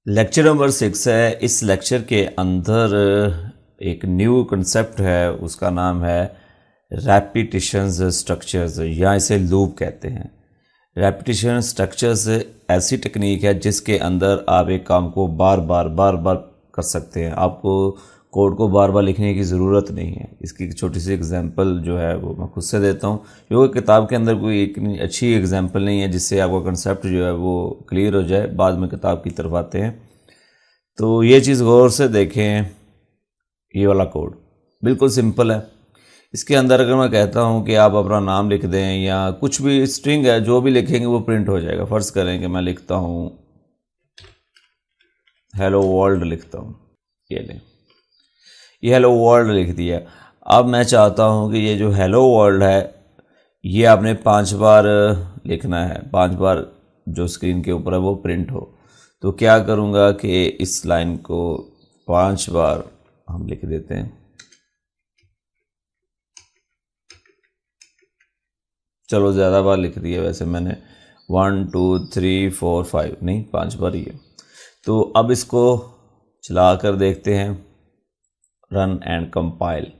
Lecture number 6 है। इस lecture के अंदर एक न्यू कंसेप्ट है, उसका नाम है रैपिटिशंस स्ट्रक्चर्स या इसे लूप कहते हैं। रैपिटिशन स्ट्रक्चर्स ऐसी टेक्निक है जिसके अंदर आप एक काम को बार बार कर सकते हैं। आपको कोड को बार बार लिखने की ज़रूरत नहीं है। इसकी एक छोटी सी एग्जांपल जो है वो मैं खुद से देता हूँ, क्योंकि किताब के अंदर कोई इतनी अच्छी एग्जांपल नहीं है जिससे आपका कंसेप्ट जो है वो क्लियर हो जाए। बाद में किताब की तरफ आते हैं तो ये चीज़ गौर से देखें। ये वाला कोड बिल्कुल सिंपल है। इसके अंदर अगर मैं कहता हूँ कि आप अपना नाम लिख दें या कुछ भी स्ट्रिंग है, जो भी लिखेंगे वो प्रिंट हो जाएगा। फ़र्ज़ करें कि मैं लिखता हूँ हेलो वर्ल्ड, लिखता हूँ, ये लें, ये हेलो वर्ल्ड लिख दिया। अब मैं चाहता हूँ कि ये जो हेलो वर्ल्ड है ये आपने 5 बार लिखना है, 5 बार जो स्क्रीन के ऊपर है वो प्रिंट हो। तो क्या करूँगा कि इस लाइन को 5 बार हम लिख देते हैं। चलो ज़्यादा बार लिख दिया वैसे मैंने, 1 2 3 4 5 नहीं, 5 बार ही है। तो अब इसको चला कर देखते हैं, रन एंड कंपाइल।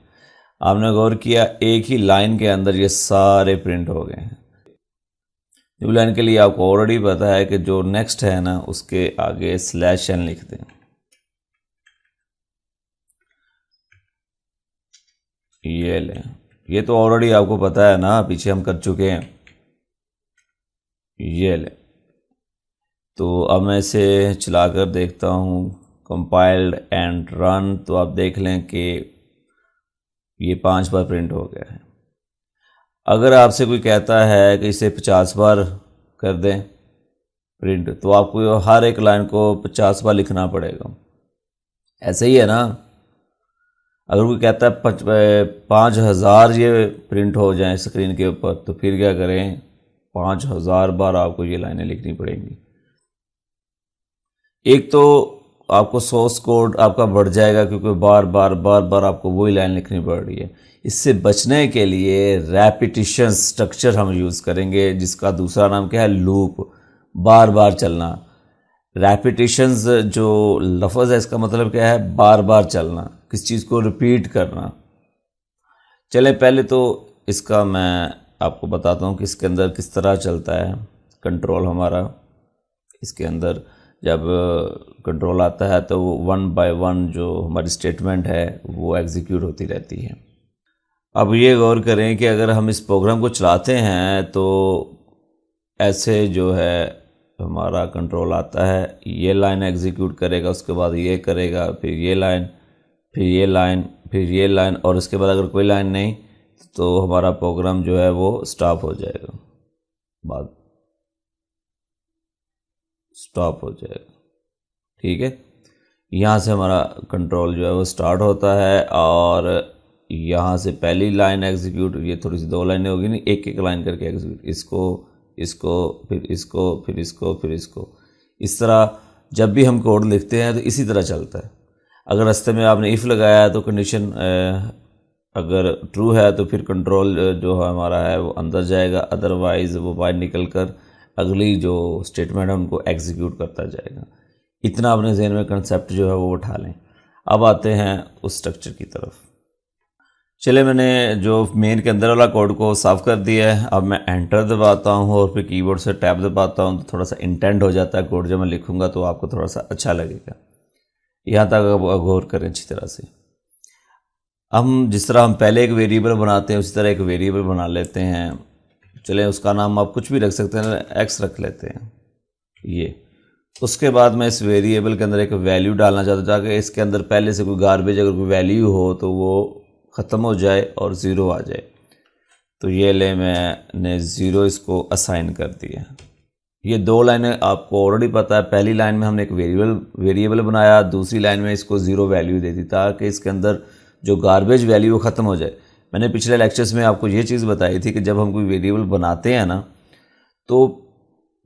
आपने गौर किया एक ही लाइन के अंदर ये सारे प्रिंट हो गए हैं। न्यू लाइन के लिए आपको ऑलरेडी पता है कि जो नेक्स्ट है ना उसके आगे /n लिख दें। ये लें, ये तो ऑलरेडी आपको पता है ना, पीछे हम कर चुके हैं। ये लें, तो अब मैं इसे चला कर देखता हूँ, कंपाइल्ड एंड रन। तो आप देख लें कि ये 5 बार प्रिंट हो गया है। अगर आपसे कोई कहता है कि इसे 50 बार कर दें प्रिंट, तो आपको हर एक लाइन को 50 बार लिखना पड़ेगा। ऐसे ही है ना। अगर कोई कहता है 5000 ये प्रिंट हो जाए स्क्रीन के ऊपर, तो फिर क्या करें, 5000 बार आपको ये लाइनें लिखनी पड़ेंगी। एक तो आपको सोर्स कोड आपका बढ़ जाएगा क्योंकि बार बार आपको वही लाइन लिखनी पड़ रही है। इससे बचने के लिए रैपिटिशन स्ट्रक्चर हम यूज़ करेंगे, जिसका दूसरा नाम क्या है, लूप, बार बार चलना। रैपिटिशंस जो लफ्ज़ है इसका मतलब क्या है, बार बार चलना, किस चीज़ को रिपीट करना। चले पहले तो इसका मैं आपको बताता हूँ कि इसके अंदर किस तरह चलता है कंट्रोल हमारा। इसके अंदर जब कंट्रोल आता है तो 1 बाय 1 जो हमारी स्टेटमेंट है वो एग्जीक्यूट होती रहती है। अब ये गौर करें कि अगर हम इस प्रोग्राम को चलाते हैं तो ऐसे जो है हमारा कंट्रोल आता है, ये लाइन एग्जीक्यूट करेगा, उसके बाद ये करेगा, फिर ये लाइन, फिर ये लाइन, फिर ये लाइन, और उसके बाद अगर कोई लाइन नहीं तो हमारा प्रोग्राम जो है वो स्टॉप हो जाएगा, बाद स्टॉप हो जाएगा। ठीक है, यहाँ से हमारा कंट्रोल जो है वो स्टार्ट होता है और यहाँ से पहली लाइन एग्जीक्यूट, ये थोड़ी सी 2 लाइनें होगी नहीं, एक एक लाइन करके एग्जीक्यूट, इसको फिर इसको फिर इसको फिर इसको। इस तरह जब भी हम कोड लिखते हैं तो इसी तरह चलता है। अगर रास्ते में आपने इफ़ लगाया है तो कंडीशन अगर ट्रू है तो फिर कंट्रोल जो हमारा है वो अंदर जाएगा, अदरवाइज़ वो बाहर निकल कर अगली जो स्टेटमेंट है उनको एग्जीक्यूट करता जाएगा। इतना अपने जहन में कंसेप्ट जो है वो उठा लें। अब आते हैं उस स्ट्रक्चर की तरफ। चले, मैंने जो मेन के अंदर वाला कोड को साफ़ कर दिया है। अब मैं एंटर दबाता हूँ और फिर कीबोर्ड से टैब दबाता हूँ तो थोड़ा सा इंटेंट हो जाता है कोड, जब मैं लिखूँगा तो आपको थोड़ा सा अच्छा लगेगा। यहाँ तक अब गौर करें अच्छी तरह से। हम जिस तरह हम पहले एक वेरिएबल बनाते हैं उसी तरह एक वेरिएबल बना लेते हैं। चलें, उसका नाम आप कुछ भी रख सकते हैं, एक्स रख लेते हैं ये। उसके बाद मैं इस वेरिएबल के अंदर एक वैल्यू डालना चाहता हूँ ताकि इसके अंदर पहले से कोई गार्बेज अगर कोई वैल्यू हो तो वो ख़त्म हो जाए और 0 आ जाए। तो ये ले, मैंने 0 इसको असाइन कर दिया। ये 2 लाइनें आपको ऑलरेडी पता है। पहली लाइन में हमने एक वेरिएबल बनाया, दूसरी लाइन में इसको 0 वैल्यू दे दी ताकि इसके अंदर जो गार्बेज वैल्यू वो ख़त्म हो जाए। मैंने पिछले लेक्चर्स में आपको ये चीज़ बताई थी कि जब हम कोई वेरिएबल बनाते हैं ना तो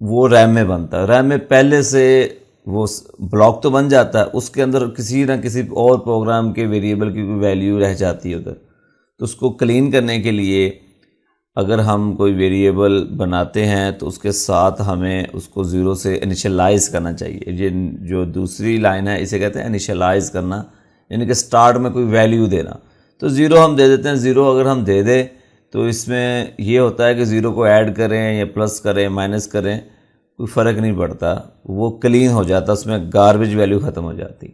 वो रैम में बनता है। रैम में पहले से वो ब्लॉक तो बन जाता है, उसके अंदर किसी ना किसी और प्रोग्राम के वेरिएबल की कोई वैल्यू रह जाती है उधर। तो उसको क्लीन करने के लिए अगर हम कोई वेरिएबल बनाते हैं तो उसके साथ हमें उसको ज़ीरो से इनिशियलाइज करना चाहिए। ये जो दूसरी लाइन है इसे कहते हैं इनिशियलाइज करना, यानी कि स्टार्ट में कोई वैल्यू देना। तो ज़ीरो हम दे देते हैं। ज़ीरो अगर हम दे दें तो इसमें ये होता है कि ज़ीरो को ऐड करें या प्लस करें माइनस करें कोई फ़र्क नहीं पड़ता, वो क्लीन हो जाता, उसमें गार्बेज वैल्यू ख़त्म हो जाती।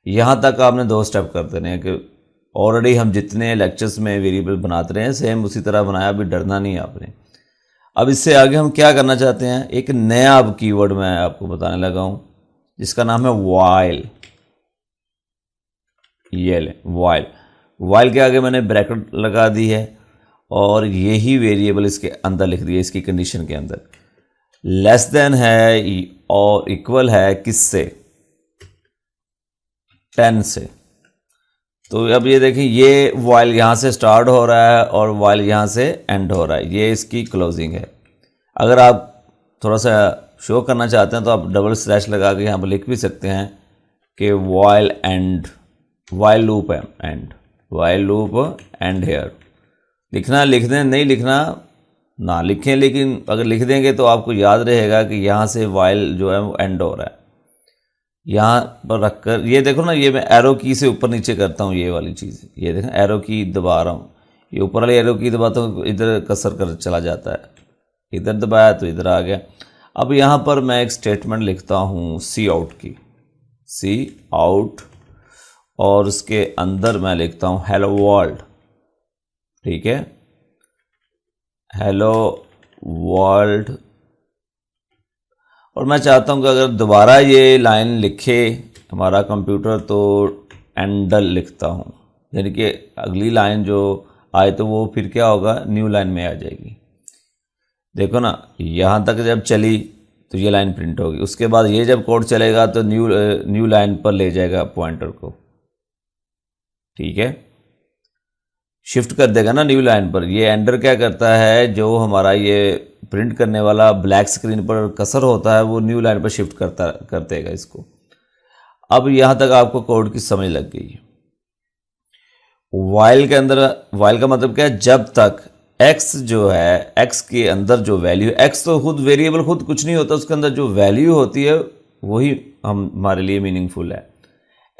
यहाँ तक आपने 2 स्टेप कर देने हैं कि ऑलरेडी हम जितने लेक्चर्स में वेरिएबल बनाते रहे हैं सेम उसी तरह बनाया, अभी डरना नहीं है आपने। अब इससे आगे हम क्या करना चाहते हैं, एक नया अब कीवर्ड मैं आपको बताने लगा हूँ जिसका नाम है वाइल। ये ले वाइल, वाइल के आगे मैंने ब्रैकेट लगा दी है और यही वेरिएबल इसके अंदर लिख दिया, इसकी कंडीशन के अंदर। लेस देन है और इक्वल है किससे, 10 से। तो अब ये देखिए ये वाइल यहाँ से स्टार्ट हो रहा है और वाइल यहाँ से एंड हो रहा है, ये इसकी क्लोजिंग है। अगर आप थोड़ा सा शो करना चाहते हैं तो आप डबल स्लैश लगा के यहाँ पर लिख भी सकते हैं कि while end, while loop end, while loop end here. लिखना लिख दें, नहीं लिखना ना लिखें, लेकिन अगर लिख देंगे तो आपको याद रहेगा कि यहाँ से वाइल जो है वो एंड हो रहा है। यहाँ पर रखकर ये देखो ना, ये मैं एरो की से ऊपर नीचे करता हूँ, ये वाली चीज़, ये देखो एरो की दबा रहा हूँ, ये ऊपर वाली एरो की दबाता हूँ, इधर कसर कर चला जाता है, इधर दबाया तो इधर आ गया। अब यहाँ पर मैं एक स्टेटमेंट लिखता हूँ सी आउट की, सी आउट, और उसके अंदर मैं लिखता हूँ हेलो वर्ल्ड। ठीक है, हेलो वर्ल्ड। और मैं चाहता हूं कि अगर दोबारा ये लाइन लिखे हमारा कंप्यूटर तो एंडल लिखता हूं, यानी कि अगली लाइन जो आए तो वो फिर क्या होगा, न्यू लाइन में आ जाएगी। देखो ना, यहाँ तक जब चली तो ये लाइन प्रिंट होगी, उसके बाद ये जब कोड चलेगा तो न्यू लाइन पर ले जाएगा पॉइंटर को। ठीक है, शिफ्ट कर देगा ना न्यू लाइन पर। ये एंडर क्या करता है, जो हमारा ये प्रिंट करने वाला ब्लैक स्क्रीन पर कसर होता है वो न्यू लाइन पर शिफ्ट कर देगा इसको। अब यहाँ तक आपको कोड की समझ लग गई है। वाइल के अंदर, वाइल का मतलब क्या है, जब तक x जो है, x के अंदर जो वैल्यू, x तो खुद वेरिएबल खुद कुछ नहीं होता, उसके अंदर जो वैल्यू होती है वही हमारे लिए मीनिंगफुल है।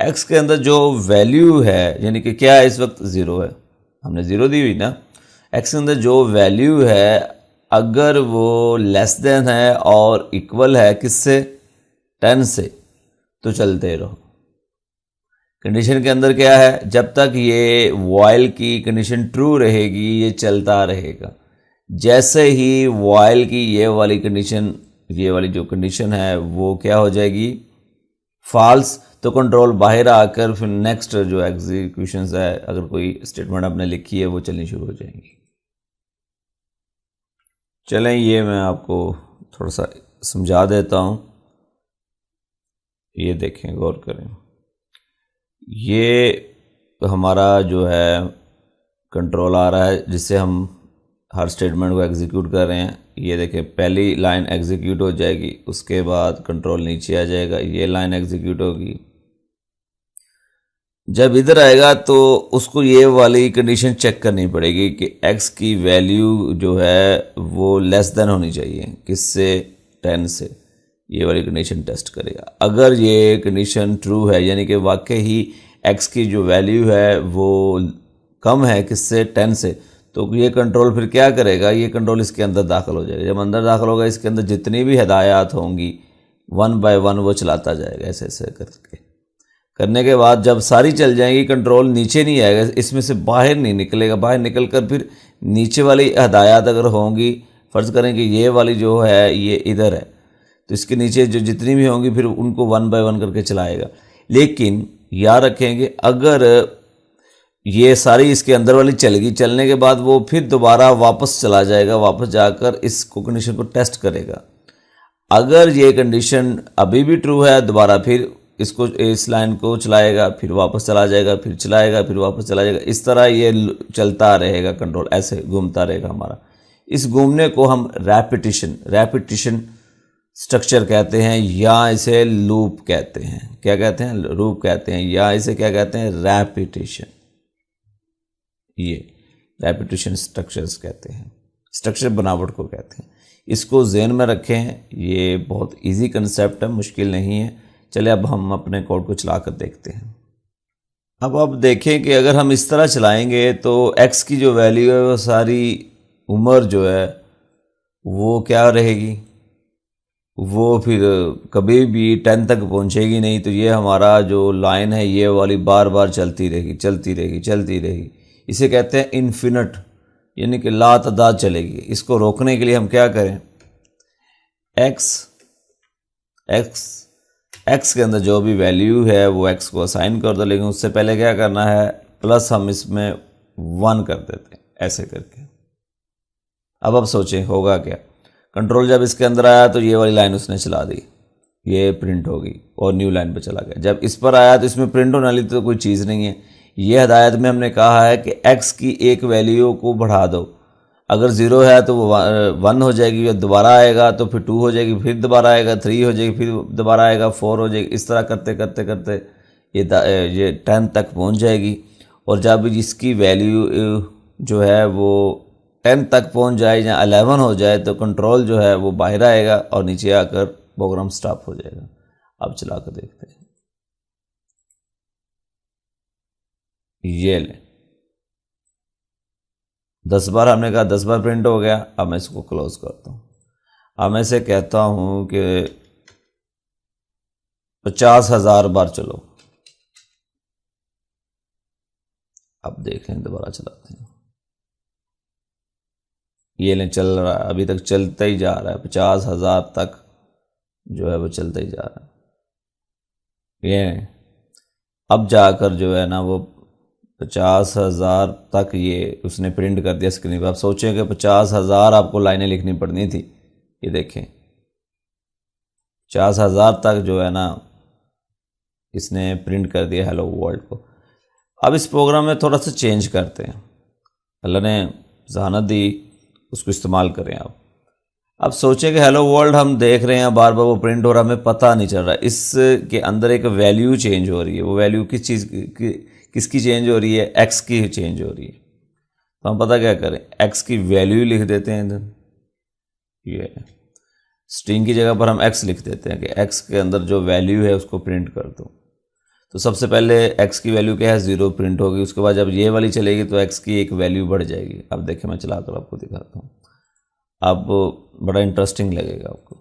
x के अंदर जो वैल्यू है, यानी कि क्या है, इस वक्त 0 है, हमने 0 दी हुई ना। x के अंदर जो वैल्यू है अगर वो लेस देन है और इक्वल है किससे, 10 से, तो चलते रहो। कंडीशन के अंदर क्या है, जब तक ये वाइल की कंडीशन ट्रू रहेगी ये चलता रहेगा। जैसे ही वाइल की ये वाली कंडीशन, ये वाली जो कंडीशन है वो क्या हो जाएगी, फॉल्स, तो कंट्रोल बाहर आकर फिर नेक्स्ट जो एग्जीक्यूशंस है, अगर कोई स्टेटमेंट आपने लिखी है वो चलनी शुरू हो जाएंगी। चलें ये मैं आपको थोड़ा सा समझा देता हूँ, ये देखें, गौर करें। ये हमारा जो है कंट्रोल आ रहा है जिससे हम हर स्टेटमेंट को एग्जीक्यूट कर रहे हैं। ये देखें, पहली लाइन एग्जीक्यूट हो जाएगी, उसके बाद कंट्रोल नीचे आ जाएगा, ये लाइन एग्जीक्यूट होगी। जब इधर आएगा तो उसको ये वाली कंडीशन चेक करनी पड़ेगी कि x की वैल्यू जो है वो लेस देन होनी चाहिए किससे, 10 से। ये वाली कंडीशन टेस्ट करेगा। अगर ये कंडीशन ट्रू है, यानी कि वाकई ही x की जो वैल्यू है वो कम है किससे, 10 से, तो ये कंट्रोल फिर क्या करेगा, ये कंट्रोल इसके अंदर दाखिल हो जाएगा। जब अंदर दाखिल होगा इसके अंदर जितनी भी हिदायत होंगी 1 बाय 1 वो चलाता जाएगा, ऐसे ऐसे करके। करने के बाद जब सारी चल जाएंगी कंट्रोल नीचे नहीं आएगा, इसमें से बाहर नहीं निकलेगा। बाहर निकल कर फिर नीचे वाली हिदायत अगर होंगी, फ़र्ज़ करें कि ये वाली जो है ये इधर है, तो इसके नीचे जो जितनी भी होंगी फिर उनको 1 बाय 1 करके चलाएगा। लेकिन याद रखेंगे अगर ये सारी इसके अंदर वाली चलेगी, चलने के बाद वो फिर दोबारा वापस चला जाएगा, वापस जाकर इस कंडीशन को टेस्ट करेगा। अगर ये कंडीशन अभी भी ट्रू है, दोबारा फिर इसको, इस लाइन को चलाएगा, फिर वापस चला जाएगा, फिर चलाएगा, फिर वापस चला जाएगा। इस तरह ये चलता रहेगा, कंट्रोल ऐसे घूमता रहेगा हमारा। इस घूमने को हम रैपिटिशन स्ट्रक्चर कहते हैं, या इसे लूप कहते हैं। क्या कहते हैं, लूप कहते हैं, या इसे क्या कहते हैं, रैपिटिशन। ये रैपिटिशन स्ट्रक्चर्स कहते हैं। स्ट्रक्चर बनावट को कहते हैं। इसको ज़हन में रखें, ये बहुत इजी कंसेप्ट है, मुश्किल नहीं है। चलिए अब हम अपने कोड को चला कर देखते हैं। अब देखें कि अगर हम इस तरह चलाएंगे तो x की जो वैल्यू है वो सारी उम्र जो है वो क्या रहेगी, वो फिर कभी भी 10 तक पहुंचेगी नहीं। तो ये हमारा जो लाइन है ये वाली बार बार चलती रहेगी, चलती रहेगी, चलती रहेगी। इसे कहते हैं इन्फिनिट, यानी कि लातदाद चलेगी। इसको रोकने के लिए हम क्या करें, x के अंदर जो भी वैल्यू है वो x को असाइन कर दो, लेकिन उससे पहले क्या करना है, प्लस हम इसमें 1 कर देते हैं ऐसे करके। अब सोचें होगा क्या। कंट्रोल जब इसके अंदर आया तो ये वाली लाइन उसने चला दी, ये प्रिंट होगी और न्यू लाइन पे चला गया। जब इस पर आया तो इसमें प्रिंट होने वाली तो कोई चीज़ नहीं है। ये हदायत में हमने कहा है कि x की एक वैल्यू को बढ़ा दो, अगर 0 है तो वो 1 हो जाएगी, दोबारा आएगा तो फिर 2 हो जाएगी, फिर दोबारा आएगा 3 हो जाएगी, फिर दोबारा आएगा 4 हो जाएगी। इस तरह करते करते करते ये 10 तक पहुंच जाएगी। और जब इसकी वैल्यू जो है वो 10 तक पहुंच जाए या 11 हो जाए तो कंट्रोल जो है वो बाहर आएगा और नीचे आकर प्रोग्राम स्टॉप हो जाएगा। अब चला कर देखते हैं। ये ले 10 बार, हमने कहा 10 बार प्रिंट हो गया। अब मैं इसको क्लोज करता हूँ। अब मैं इसे कहता हूँ कि 50,000 बार चलो। अब देखें, दोबारा चलाते हैं। ये ले चल रहा है, अभी तक चलता ही जा रहा है, 50,000 तक जो है वो चलता ही जा रहा है। ये अब जाकर जो है ना वो 50,000 तक ये उसने प्रिंट कर दिया स्क्रीन पर। आप सोचें कि 50,000 आपको लाइनें लिखनी पड़नी थी। ये देखें 50,000 तक जो है ना इसने प्रिंट कर दिया हेलो वर्ल्ड को। अब इस प्रोग्राम में थोड़ा सा चेंज करते हैं, अल्लाह ने जहानत दी, उसको इस्तेमाल करें आप। अब सोचें कि हेलो वर्ल्ड हम देख रहे हैं, बार बार वो प्रिंट हो रहा है, हमें पता नहीं चल रहा। इसके अंदर एक वैल्यू चेंज हो रही है। वो वैल्यू किस चीज़ की, किसकी चेंज हो रही है, x की चेंज हो रही है। तो हम पता क्या करें, x की वैल्यू लिख देते हैं इधर, ये स्ट्रिंग की जगह पर हम x लिख देते हैं कि x के अंदर जो वैल्यू है उसको प्रिंट कर दो। तो सबसे पहले x की वैल्यू क्या है, 0 प्रिंट होगी। उसके बाद जब ये वाली चलेगी तो x की एक वैल्यू बढ़ जाएगी। अब देखिए मैं चला कर आपको दिखाता हूँ, अब बड़ा इंटरेस्टिंग लगेगा आपको।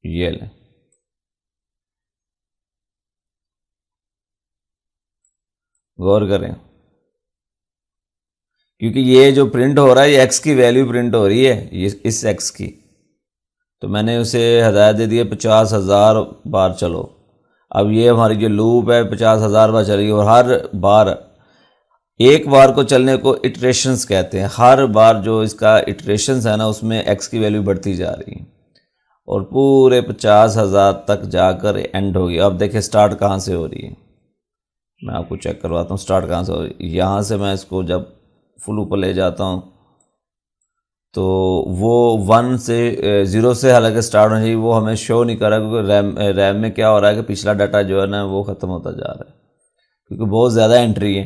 ये लें, गौर करें, क्योंकि ये जो प्रिंट हो रहा है ये x की वैल्यू प्रिंट हो रही है, ये इस x की। तो मैंने उसे हदायत दे दी 50,000 बार चलो। अब ये हमारी जो लूप है 50,000 बार चलेगी और हर बार, एक बार को चलने को इटरेशंस कहते हैं। हर बार जो इसका इटरेशंस है ना उसमें x की वैल्यू बढ़ती जा रही है और पूरे 50,000 तक जाकर एंड होगी। अब देखिए स्टार्ट कहाँ से हो रही है, मैं आपको चेक करवाता हूँ स्टार्ट कहाँ से हो रही है। यहाँ से मैं इसको जब फुल ऊपर ले जाता हूँ तो वो 1 से 0 से हालांकि स्टार्ट होना चाहिए, वो हमें शो नहीं कर रहा, क्योंकि रैम में क्या हो रहा है कि पिछला डाटा जो है ना वो ख़त्म होता जा रहा है, क्योंकि बहुत ज़्यादा एंट्री है।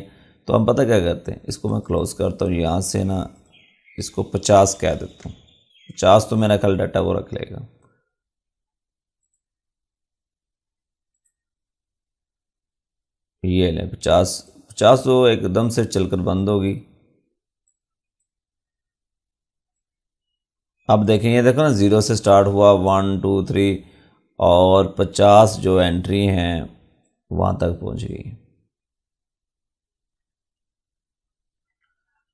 तो हम पता क्या करते हैं, इसको मैं क्लोज़ करता हूँ, यहाँ से ना इसको 50 कह देता हूँ। 50 तो मेरा ख्याल डाटा वो रख लेगा। ये ले 50 तो एकदम से चलकर बंद होगी। अब देखेंगे, देखो ना 0 से स्टार्ट हुआ, 1 2 3 और 50 जो एंट्री हैं वहाँ तक पहुँच गई।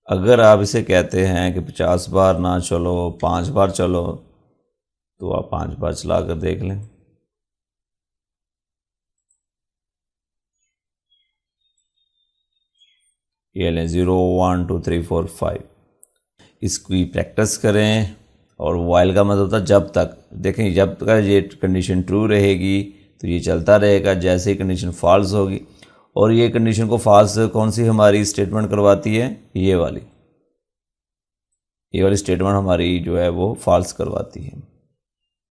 अगर आप इसे कहते हैं कि 50 बार ना चलो 5 बार चलो, तो आप 5 बार चला कर देख लें। ये लें 0 1 2 3 4 5। इसकी प्रैक्टिस करें। और वाइल का मतलब होता है जब तक, देखें जब तक ये कंडीशन ट्रू रहेगी तो ये चलता रहेगा। जैसे ही कंडीशन फॉल्स होगी, और ये कंडीशन को फॉल्स कौन सी हमारी स्टेटमेंट करवाती है, ये वाली स्टेटमेंट हमारी जो है वो फॉल्स करवाती है।